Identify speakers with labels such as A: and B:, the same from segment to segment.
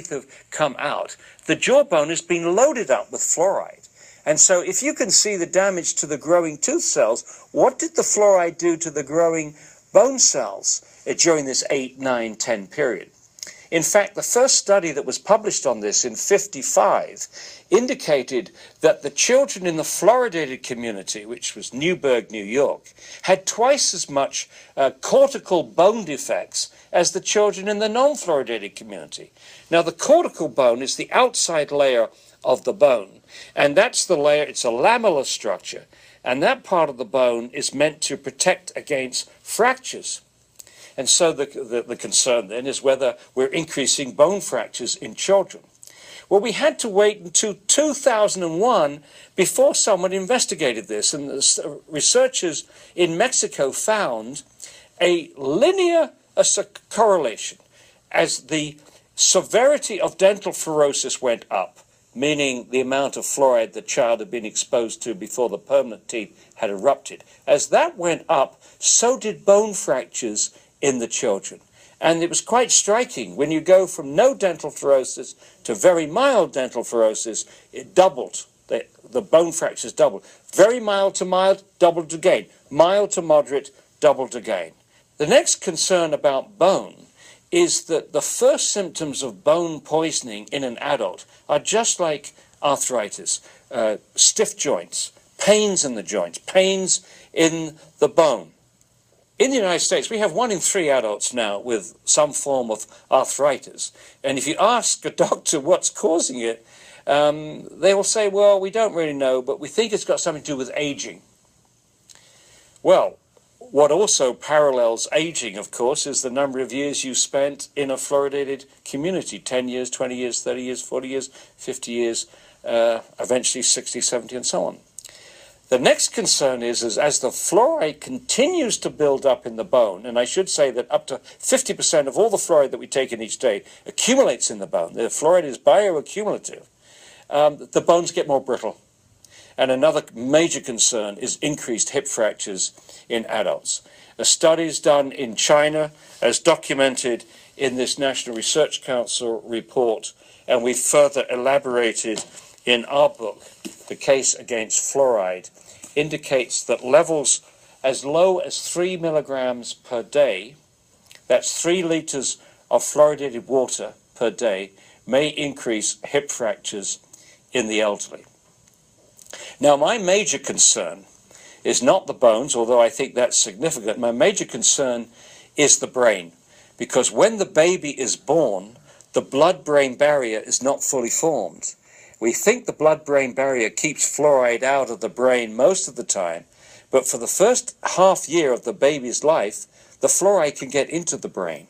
A: teeth have come out, the jawbone has been loaded up with fluoride. And so if you can see the damage to the growing tooth cells, what did the fluoride do to the growing bone cells during this 8, 9, 10 period? In fact, the first study that was published on this in 1955 indicated that the children in the fluoridated community, which was Newburgh, New York, had twice as much cortical bone defects as the children in the non-fluoridated community. Now, the cortical bone is the outside layer of the bone, and that's the layer, it's a lamellar structure, and that part of the bone is meant to protect against fractures. And so the concern then is whether we're increasing bone fractures in children. Well, we had to wait until 2001 before someone investigated this, and the researchers in Mexico found a linear correlation. As the severity of dental fluorosis went up, meaning the amount of fluoride the child had been exposed to before the permanent teeth had erupted, as that went up, so did bone fractures in the children. And it was quite striking. When you go from no dental fluorosis to very mild dental fluorosis, it doubled. The bone fractures doubled. Very mild to mild, doubled again. Mild to moderate, doubled again. The next concern about bone is that the first symptoms of bone poisoning in an adult are just like arthritis, stiff joints, pains in the joints, pains in the bone. In the United States, we have 1 in 3 adults now with some form of arthritis. And if you ask a doctor what's causing it, they will say, well, we don't really know, but we think it's got something to do with aging. Well, what also parallels aging, of course, is the number of years you spent in a fluoridated community, 10 years, 20 years, 30 years, 40 years, 50 years, eventually 60, 70, and so on. The next concern is as the fluoride continues to build up in the bone, and I should say that up to 50% of all the fluoride that we take in each day accumulates in the bone. The fluoride is bioaccumulative. The bones get more brittle. And another major concern is increased hip fractures in adults. A studies done in China, as documented in this National Research Council report, and we further elaborated in our book, The Case Against Fluoride, indicates that levels as low as 3 milligrams per day, that's 3 liters of fluoridated water per day, may increase hip fractures in the elderly. Now, my major concern is not the bones, although I think that's significant. My major concern is the brain, because when the baby is born, the blood-brain barrier is not fully formed. We think the blood-brain barrier keeps fluoride out of the brain most of the time, but for the first half year of the baby's life, the fluoride can get into the brain.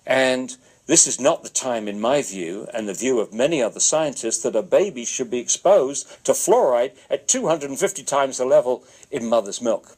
A: And this is not the time, in my view, and the view of many other scientists, that a baby should be exposed to fluoride at 250 times the level in mother's milk.